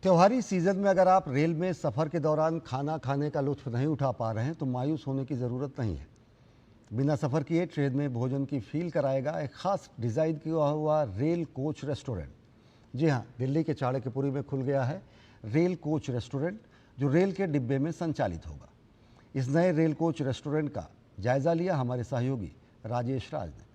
त्योहारी सीजन में अगर आप रेल में सफ़र के दौरान खाना खाने का लुत्फ़ नहीं उठा पा रहे हैं तो मायूस होने की ज़रूरत नहीं है। बिना सफ़र किए ट्रेन में भोजन की फील कराएगा एक ख़ास डिज़ाइन किया हुआ रेल कोच रेस्टोरेंट। जी हाँ, दिल्ली के चाणक्यपुरी में खुल गया है रेल कोच रेस्टोरेंट, जो रेल के डिब्बे में संचालित होगा। इस नए रेल कोच रेस्टोरेंट का जायज़ा लिया हमारे सहयोगी राजेश राज ने।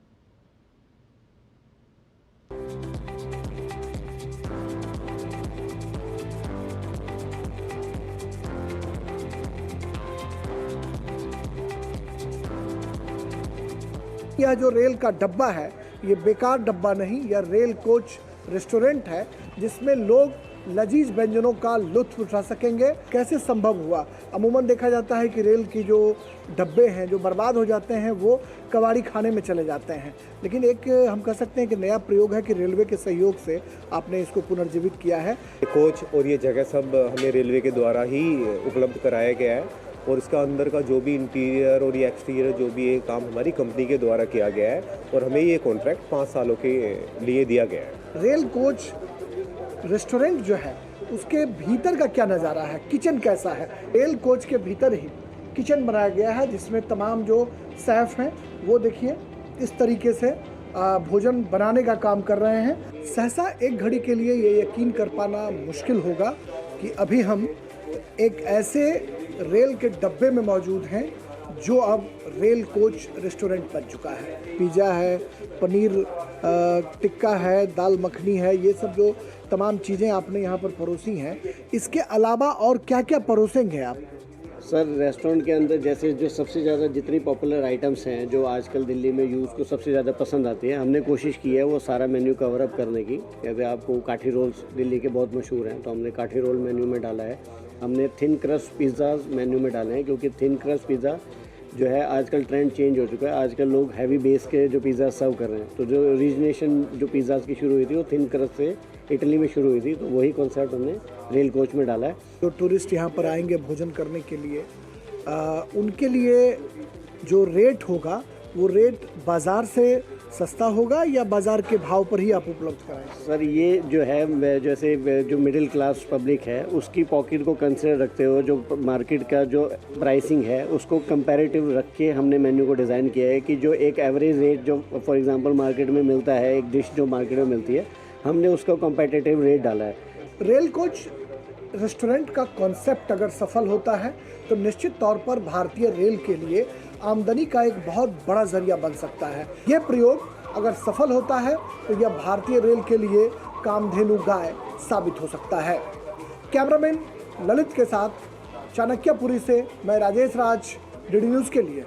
यह जो रेल का डब्बा है, ये बेकार डब्बा नहीं, यह रेल कोच रेस्टोरेंट है जिसमें लोग लजीज व्यंजनों का लुत्फ उठा सकेंगे। कैसे संभव हुआ? अमूमन देखा जाता है कि रेल की जो डब्बे हैं जो बर्बाद हो जाते हैं वो कबाड़ी खाने में चले जाते हैं, लेकिन एक हम कह सकते हैं कि नया प्रयोग है कि रेलवे के सहयोग से आपने इसको पुनर्जीवित किया है। कोच और ये जगह सब हमें रेलवे के द्वारा ही उपलब्ध कराया गया है और इसका अंदर का जो भी इंटीरियर और ये एक्सटीरियर जो भी ये काम हमारी कंपनी के द्वारा किया गया है और हमें ये कॉन्ट्रैक्ट 5 सालों के लिए दिया गया है। रेल कोच रेस्टोरेंट जो है उसके भीतर का क्या नज़ारा है, किचन कैसा है? रेल कोच के भीतर ही किचन बनाया गया है जिसमें तमाम जो शेफ हैं वो देखिए इस तरीके से भोजन बनाने का काम कर रहे हैं। सहसा एक घड़ी के लिए ये यकीन कर पाना मुश्किल होगा कि अभी हम एक ऐसे रेल के डब्बे में मौजूद हैं जो अब रेल कोच रेस्टोरेंट बन चुका है। पिज़्ज़ा है, पनीर टिक्का है, दाल मखनी है, ये सब जो तमाम चीज़ें आपने यहाँ पर परोसी हैं, इसके अलावा और क्या क्या परोसेंगे आप? सर, रेस्टोरेंट के अंदर जैसे जो सबसे ज़्यादा जितनी पॉपुलर आइटम्स हैं जो आजकल दिल्ली में यूज़ को सबसे ज़्यादा पसंद आती है, हमने कोशिश की है वो सारा मेन्यू कवर अप करने की। जैसे आपको काठी रोल्स दिल्ली के बहुत मशहूर हैं, तो हमने काठी रोल मेन्यू में डाला है। हमने थिन क्रस्ट पिज़्ज़ाज मेन्यू में डाले हैं क्योंकि थिन क्रस्ट पिज़्ज़ा जो है आजकल ट्रेंड चेंज हो चुका है। आजकल लोग हैवी बेस के जो पिज़्ज़ा सर्व कर रहे हैं, तो जो ओरिजिनेशन जो पिज़्ज़ाज की शुरू हुई थी वो थिन क्रस्ट से इटली में शुरू हुई थी, तो वही कॉन्सेप्ट हमने रेल कोच में डाला है। जो टूरिस्ट यहाँ पर आएंगे भोजन करने के लिए, उनके लिए जो रेट होगा वो रेट बाज़ार से सस्ता होगा या बाज़ार के भाव पर ही आप उपलब्ध कराएंगे? सर, ये जो है जैसे जो मिडिल क्लास पब्लिक है उसकी पॉकेट को कंसिडर रखते हुए जो मार्केट का जो प्राइसिंग है उसको कंपैरेटिव रख के हमने मेन्यू को डिज़ाइन किया है कि जो एक एवरेज रेट जो फॉर एग्जांपल मार्केट में मिलता है, एक डिश जो मार्केट में मिलती है, हमने उसका कंपेटिटिव रेट डाला है। रेल कोच रेस्टोरेंट का कॉन्सेप्ट अगर सफल होता है तो निश्चित तौर पर भारतीय रेल के लिए आमदनी का एक बहुत बड़ा जरिया बन सकता है। यह प्रयोग अगर सफल होता है तो यह भारतीय रेल के लिए कामधेनु गाय साबित हो सकता है। कैमरामैन ललित के साथ चाणक्यपुरी से मैं राजेश राज, डीडी न्यूज़ के लिए।